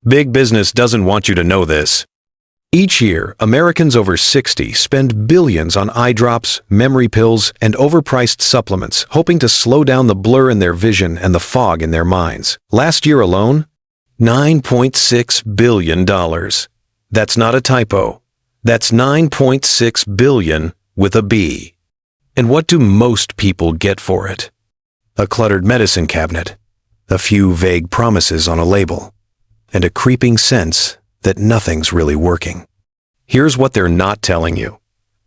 Big business doesn't want you to know this. Each year, Americans over 60 spend billions on eye drops, memory pills, and overpriced supplements, hoping to slow down the blur in their vision and the fog in their minds. Last year alone, $9.6 billion. That's not a typo. That's 9.6 billion with a B. And what do most people get for it? A cluttered medicine cabinet, a few vague promises on a label, and a creeping sense that nothing's really working. Here's what they're not telling you.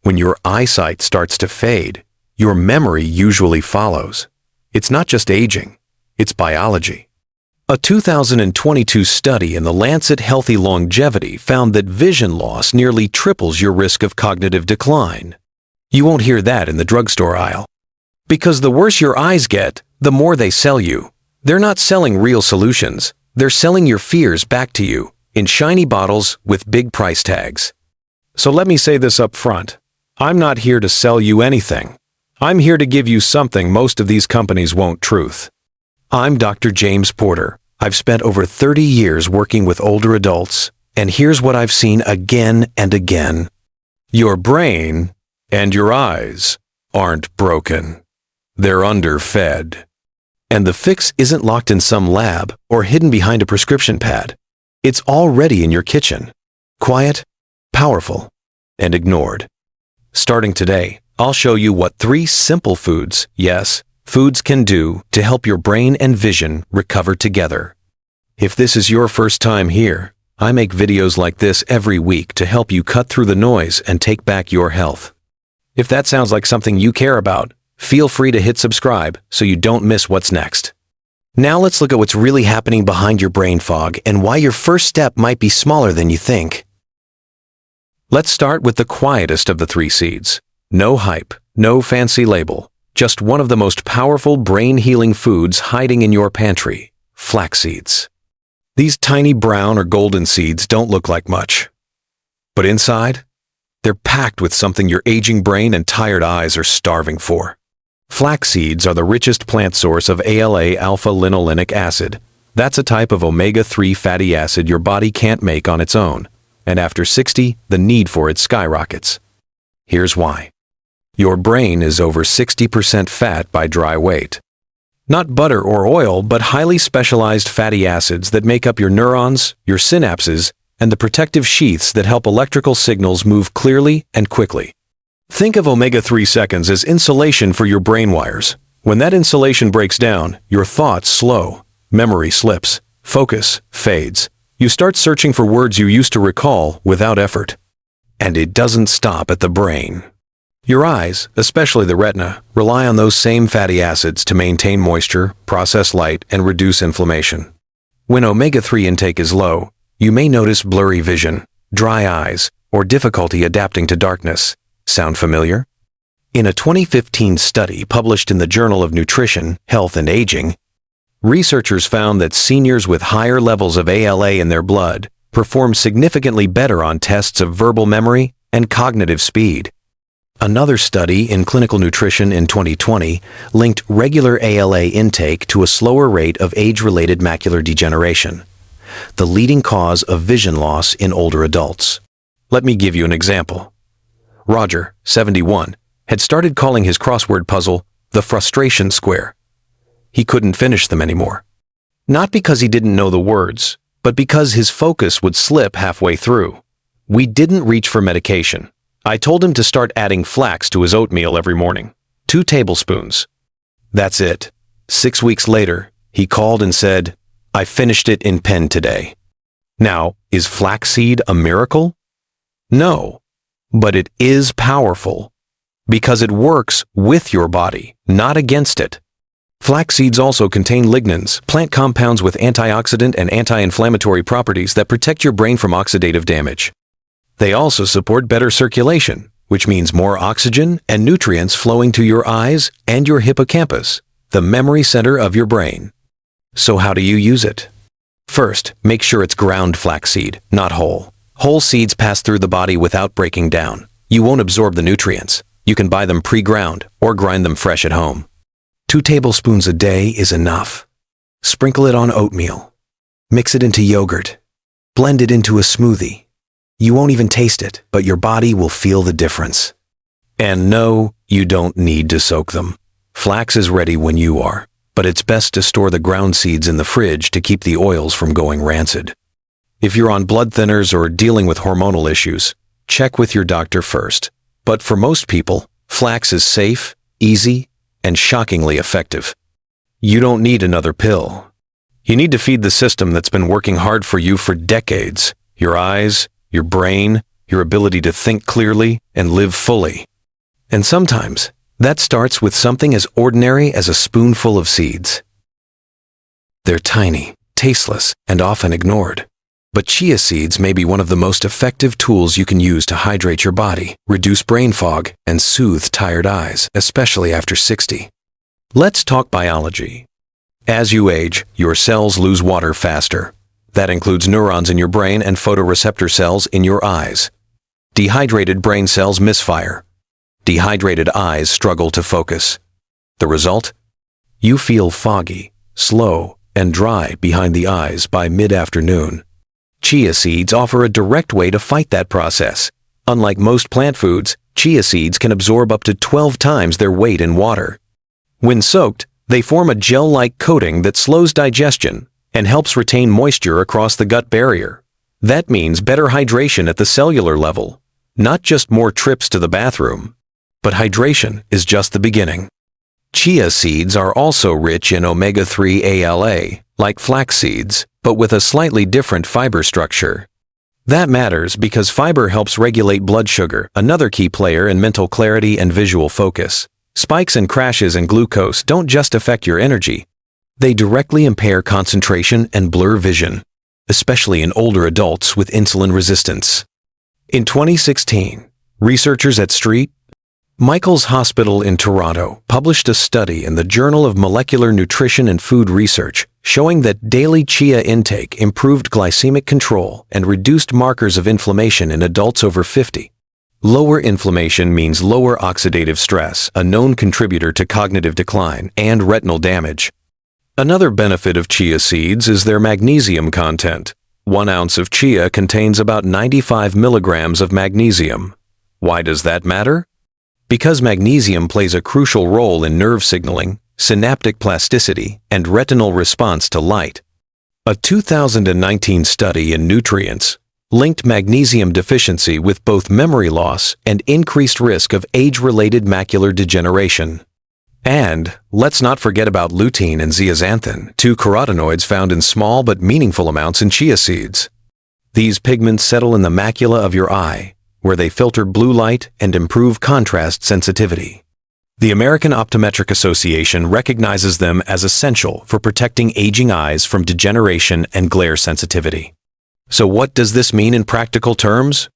When your eyesight starts to fade, your memory usually follows. It's not just aging, it's biology. A 2022 study in the Lancet Healthy Longevity found that vision loss nearly triples your risk of cognitive decline. You won't hear that in the drugstore aisle. Because the worse your eyes get, the more they sell you. They're not selling real solutions. They're selling your fears back to you in shiny bottles with big price tags. So let me say this up front. I'm not here to sell you anything. I'm here to give you something most of these companies won't. Truth. I'm Dr. James Porter. I've spent over 30 years working with older adults, and here's what I've seen again and again. Your brain and your eyes aren't broken. They're underfed. And the fix isn't locked in some lab or hidden behind a prescription pad. It's already in your kitchen. Quiet, powerful, and ignored. Starting today, I'll show you what 3 simple foods, yes, foods can do to help your brain and vision recover together. If this is your first time here, I make videos like this every week to help you cut through the noise and take back your health. If that sounds like something you care about, feel free to hit subscribe so you don't miss what's next. Now let's look at what's really happening behind your brain fog and why your first step might be smaller than you think. Let's start with the quietest of the 3 seeds. No hype, no fancy label, just one of the most powerful brain-healing foods hiding in your pantry: flax seeds. These tiny brown or golden seeds don't look like much. But inside, they're packed with something your aging brain and tired eyes are starving for. Flax seeds are the richest plant source of ALA alpha-linolenic acid. That's a type of omega-3 fatty acid your body can't make on its own. And after 60, the need for it skyrockets. Here's why. Your brain is over 60% fat by dry weight. Not butter or oil, but highly specialized fatty acids that make up your neurons, your synapses, and the protective sheaths that help electrical signals move clearly and quickly. Think of omega-3 seconds as insulation for your brain wires. When that insulation breaks down, your thoughts slow, memory slips, focus fades. You start searching for words you used to recall without effort. And it doesn't stop at the brain. Your eyes, especially the retina, rely on those same fatty acids to maintain moisture, process light, and reduce inflammation. When omega-3 intake is low, you may notice blurry vision, dry eyes, or difficulty adapting to darkness. Sound familiar? In a 2015 study published in the Journal of Nutrition, Health and Aging, researchers found that seniors with higher levels of ALA in their blood performed significantly better on tests of verbal memory and cognitive speed. Another study in Clinical Nutrition in 2020 linked regular ALA intake to a slower rate of age-related macular degeneration, the leading cause of vision loss in older adults. Let me give you an example. Roger, 71, had started calling his crossword puzzle the frustration square. He couldn't finish them anymore. Not because he didn't know the words, but because his focus would slip halfway through. We didn't reach for medication. I told him to start adding flax to his oatmeal every morning. 2 tablespoons. That's it. 6 weeks later, he called and said, "I finished it in pen today." Now, is flaxseed a miracle? No, but it is powerful because it works with your body, not against it. Flax seeds also contain lignans, plant compounds with antioxidant and anti-inflammatory properties that protect your brain from oxidative damage. They also support better circulation, which means more oxygen and nutrients flowing to your eyes and your hippocampus, the memory center of your brain. So how do you use it? First, make sure it's ground flaxseed, not whole. Whole seeds pass through the body without breaking down. You won't absorb the nutrients. You can buy them pre-ground or grind them fresh at home. 2 tablespoons a day is enough. Sprinkle it on oatmeal. Mix it into yogurt. Blend it into a smoothie. You won't even taste it, but your body will feel the difference. And no, you don't need to soak them. Flax is ready when you are, but it's best to store the ground seeds in the fridge to keep the oils from going rancid. If you're on blood thinners or dealing with hormonal issues, check with your doctor first. But for most people, flax is safe, easy, and shockingly effective. You don't need another pill. You need to feed the system that's been working hard for you for decades. Your eyes, your brain, your ability to think clearly and live fully. And sometimes, that starts with something as ordinary as a spoonful of seeds. They're tiny, tasteless, and often ignored. But chia seeds may be one of the most effective tools you can use to hydrate your body, reduce brain fog, and soothe tired eyes, especially after 60. Let's talk biology. As you age, your cells lose water faster. That includes neurons in your brain and photoreceptor cells in your eyes. Dehydrated brain cells misfire. Dehydrated eyes struggle to focus. The result? You feel foggy, slow, and dry behind the eyes by mid-afternoon. Chia seeds offer a direct way to fight that process. Unlike most plant foods, chia seeds can absorb up to 12 times their weight in water. When soaked, they form a gel-like coating that slows digestion and helps retain moisture across the gut barrier. That means better hydration at the cellular level, not just more trips to the bathroom. But hydration is just the beginning. Chia seeds are also rich in omega-3 ALA, like flax seeds, but with a slightly different fiber structure. That matters because fiber helps regulate blood sugar, another key player in mental clarity and visual focus. Spikes and crashes in glucose don't just affect your energy. They directly impair concentration and blur vision, especially in older adults with insulin resistance. In 2016, researchers at St. Michael's Hospital in Toronto published a study in the Journal of Molecular Nutrition and Food Research showing that daily chia intake improved glycemic control and reduced markers of inflammation in adults over 50. Lower inflammation means lower oxidative stress, a known contributor to cognitive decline and retinal damage. Another benefit of chia seeds is their magnesium content. 1 ounce of chia contains about 95 milligrams of magnesium. Why does that matter? Because magnesium plays a crucial role in nerve signaling, synaptic plasticity, and retinal response to light. A 2019 study in Nutrients linked magnesium deficiency with both memory loss and increased risk of age-related macular degeneration. And let's not forget about lutein and zeaxanthin, 2 carotenoids found in small but meaningful amounts in chia seeds. These pigments settle in the macula of your eye, where they filter blue light and improve contrast sensitivity. The American Optometric Association recognizes them as essential for protecting aging eyes from degeneration and glare sensitivity. So what does this mean in practical terms?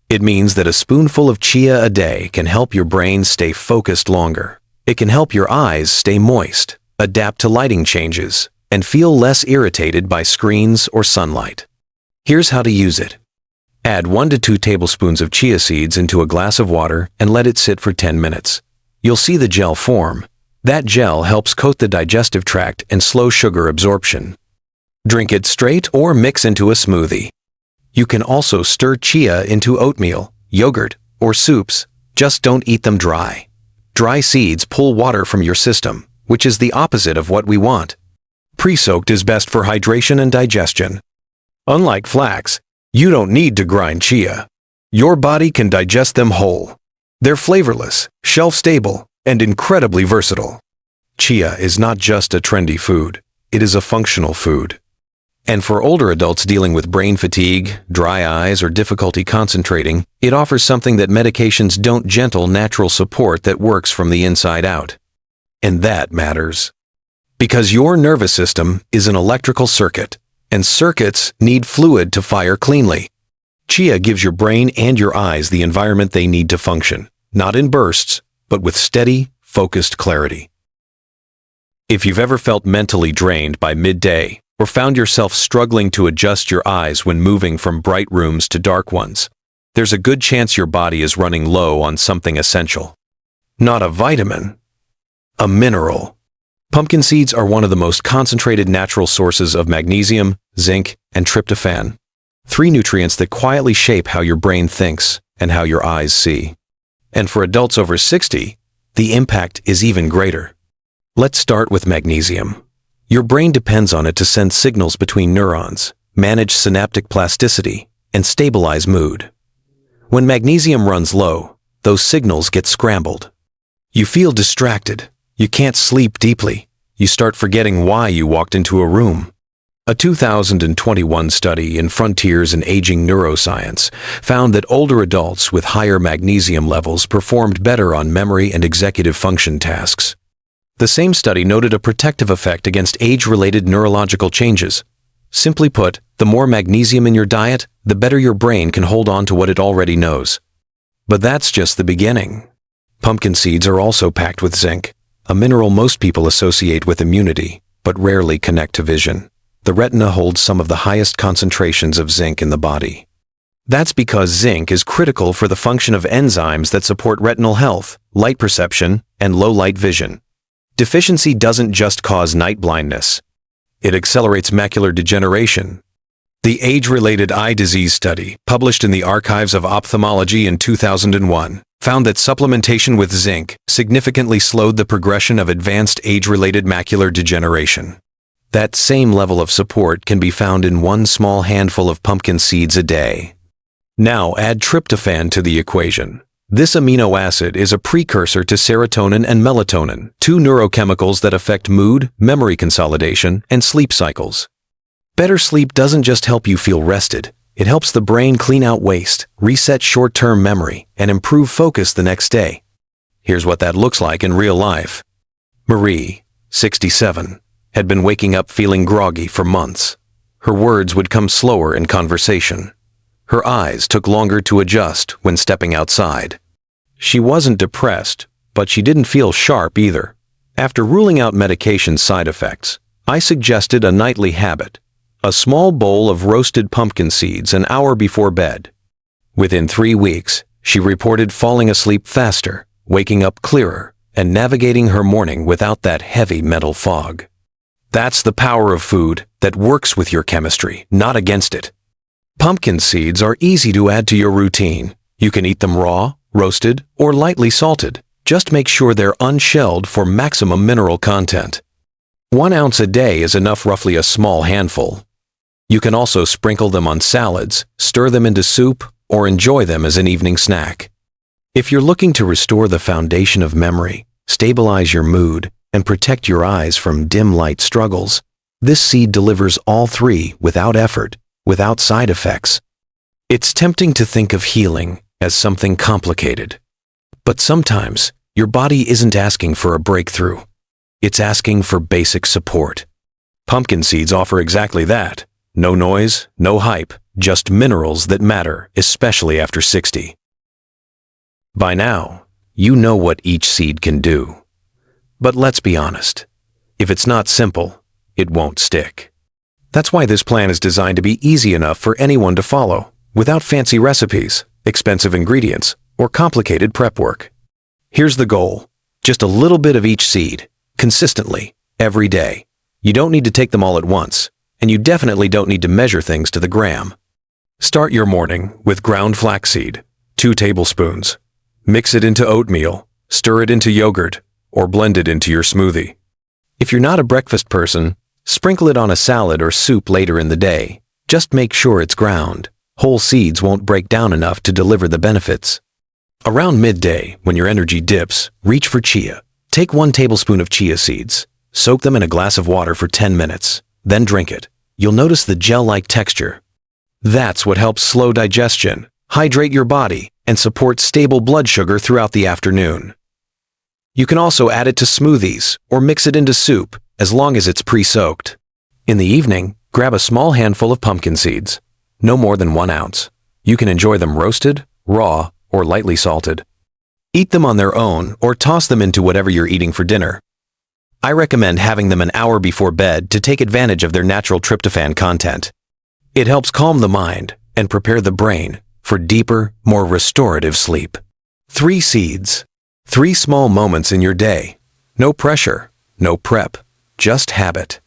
It means that a spoonful of chia a day can help your brain stay focused longer. It can help your eyes stay moist, adapt to lighting changes, and feel less irritated by screens or sunlight. Here's how to use it. Add 1 to 2 tablespoons of chia seeds into a glass of water and let it sit for 10 minutes. You'll see the gel form. That gel helps coat the digestive tract and slow sugar absorption. Drink it straight or mix into a smoothie. You can also stir chia into oatmeal, yogurt, or soups. Just don't eat them dry. Dry seeds pull water from your system, which is the opposite of what we want. Pre-soaked is best for hydration and digestion. Unlike flax, you don't need to grind chia. Your body can digest them whole. They're flavorless, shelf-stable, and incredibly versatile. Chia is not just a trendy food, it is a functional food. And for older adults dealing with brain fatigue, dry eyes, or difficulty concentrating, it offers something that medications don't: gentle, natural support that works from the inside out. And that matters. Because your nervous system is an electrical circuit, and circuits need fluid to fire cleanly. Chia gives your brain and your eyes the environment they need to function, not in bursts, but with steady, focused clarity. If you've ever felt mentally drained by midday, or found yourself struggling to adjust your eyes when moving from bright rooms to dark ones, there's a good chance your body is running low on something essential. Not a vitamin, a mineral. Pumpkin seeds are one of the most concentrated natural sources of magnesium, zinc, and tryptophan. 3 nutrients that quietly shape how your brain thinks and how your eyes see. And for adults over 60, the impact is even greater. Let's start with magnesium. Your brain depends on it to send signals between neurons, manage synaptic plasticity, and stabilize mood. When magnesium runs low, those signals get scrambled. You feel distracted. You can't sleep deeply. You start forgetting why you walked into a room. A 2021 study in Frontiers in Aging Neuroscience found that older adults with higher magnesium levels performed better on memory and executive function tasks. The same study noted a protective effect against age-related neurological changes. Simply put, the more magnesium in your diet, the better your brain can hold on to what it already knows. But that's just the beginning. Pumpkin seeds are also packed with zinc, a mineral most people associate with immunity, but rarely connect to vision. The retina holds some of the highest concentrations of zinc in the body. That's because zinc is critical for the function of enzymes that support retinal health, light perception, and low-light vision. Deficiency doesn't just cause night blindness. It accelerates macular degeneration. The Age-Related Eye Disease Study, published in the Archives of Ophthalmology in 2001, found that supplementation with zinc significantly slowed the progression of advanced age-related macular degeneration. That same level of support can be found in one small handful of pumpkin seeds a day. Now add tryptophan to the equation. This amino acid is a precursor to serotonin and melatonin, 2 neurochemicals that affect mood, memory consolidation, and sleep cycles. Better sleep doesn't just help you feel rested. It helps the brain clean out waste, reset short-term memory, and improve focus the next day. Here's what that looks like in real life. Marie, 67, had been waking up feeling groggy for months. Her words would come slower in conversation. Her eyes took longer to adjust when stepping outside. She wasn't depressed, but she didn't feel sharp either. After ruling out medication side effects, I suggested a nightly habit: a small bowl of roasted pumpkin seeds an hour before bed. Within 3 weeks, she reported falling asleep faster, waking up clearer, and navigating her morning without that heavy mental fog. That's the power of food that works with your chemistry, not against it. Pumpkin seeds are easy to add to your routine. You can eat them raw, roasted, or lightly salted. Just make sure they're unshelled for maximum mineral content. 1 ounce a day is enough, roughly a small handful. You can also sprinkle them on salads, stir them into soup, or enjoy them as an evening snack. If you're looking to restore the foundation of memory, stabilize your mood, and protect your eyes from dim light struggles, this seed delivers all 3 without effort, without side effects. It's tempting to think of healing as something complicated. But sometimes, your body isn't asking for a breakthrough. It's asking for basic support. Pumpkin seeds offer exactly that. No noise, no hype, just minerals that matter, especially after 60. By now, you know what each seed can do. But let's be honest. If it's not simple, it won't stick. That's why this plan is designed to be easy enough for anyone to follow, without fancy recipes, expensive ingredients, or complicated prep work. Here's the goal: just a little bit of each seed, consistently, every day. You don't need to take them all at once, and you definitely don't need to measure things to the gram. Start your morning with ground flaxseed, 2 tablespoons. Mix it into oatmeal, stir it into yogurt, or blend it into your smoothie. If you're not a breakfast person, sprinkle it on a salad or soup later in the day. Just make sure it's ground. Whole seeds won't break down enough to deliver the benefits. Around midday, when your energy dips, reach for chia. Take 1 tablespoon of chia seeds. Soak them in a glass of water for 10 minutes. Then drink it. You'll notice the gel-like texture. That's what helps slow digestion, hydrate your body, and support stable blood sugar throughout the afternoon. You can also add it to smoothies or mix it into soup, as long as it's pre-soaked. In the evening, grab a small handful of pumpkin seeds, no more than 1 ounce. You can enjoy them roasted, raw, or lightly salted. Eat them on their own or toss them into whatever you're eating for dinner. I recommend having them an hour before bed to take advantage of their natural tryptophan content. It helps calm the mind and prepare the brain for deeper, more restorative sleep. 3 seeds. 3 small moments in your day. No pressure, no prep, just habit.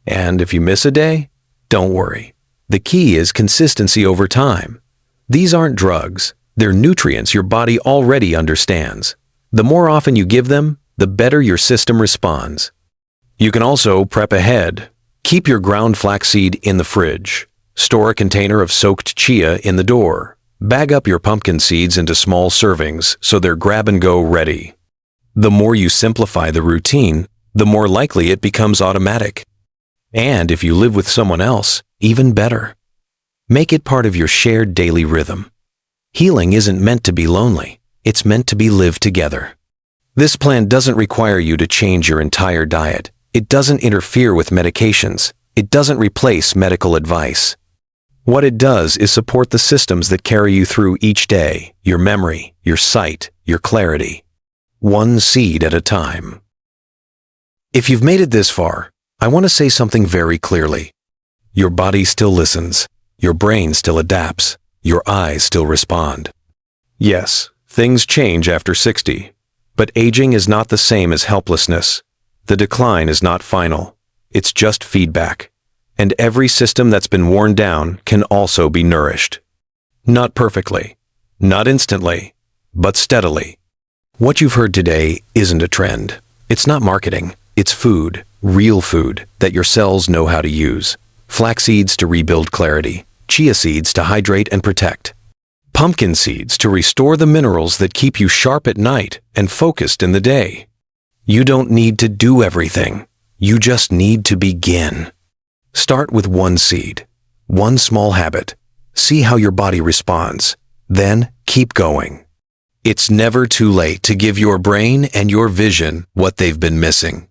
And if you miss a day, don't worry. The key is consistency over time. These aren't drugs. They're nutrients your body already understands. The more often you give them, the better your system responds. You can also prep ahead. Keep your ground flaxseed in the fridge. Store a container of soaked chia in the door. Bag up your pumpkin seeds into small servings so they're grab-and-go ready. The more you simplify the routine, the more likely it becomes automatic. And if you live with someone else, even better. Make it part of your shared daily rhythm. Healing isn't meant to be lonely. It's meant to be lived together. This plan doesn't require you to change your entire diet. It doesn't interfere with medications. It doesn't replace medical advice. What it does is support the systems that carry you through each day, your memory, your sight, your clarity. One seed at a time. If you've made it this far, I want to say something very clearly. Your body still listens. Your brain still adapts. Your eyes still respond. Yes, things change after 60, but aging is not the same as helplessness. The decline is not final. It's just feedback. And every system that's been worn down can also be nourished. Not perfectly, not instantly, but steadily. What you've heard today isn't a trend. It's not marketing. It's food, real food, that your cells know how to use. Flax seeds to rebuild clarity. Chia seeds to hydrate and protect. Pumpkin seeds to restore the minerals that keep you sharp at night and focused in the day. You don't need to do everything. You just need to begin. Start with one seed, one small habit. See how your body responds. Then keep going. It's never too late to give your brain and your vision what they've been missing.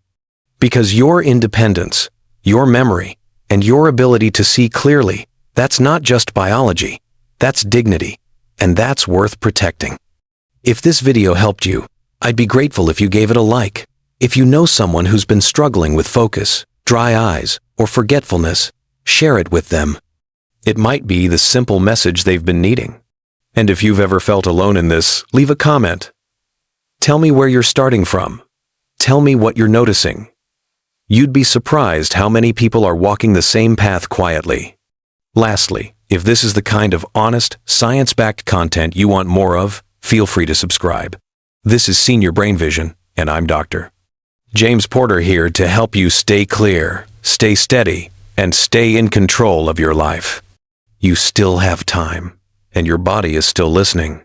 Because your independence, your memory, and your ability to see clearly, that's not just biology, that's dignity, and that's worth protecting. If this video helped you, I'd be grateful if you gave it a like. If you know someone who's been struggling with focus, dry eyes, or forgetfulness, share it with them. It might be the simple message they've been needing. And if you've ever felt alone in this, leave a comment. Tell me where you're starting from. Tell me what you're noticing. You'd be surprised how many people are walking the same path quietly. Lastly, if this is the kind of honest, science-backed content you want more of, feel free to subscribe. This is Senior Brain Vision, and I'm Dr. James Porter here to help you stay clear, stay steady, and stay in control of your life. You still have time, and your body is still listening.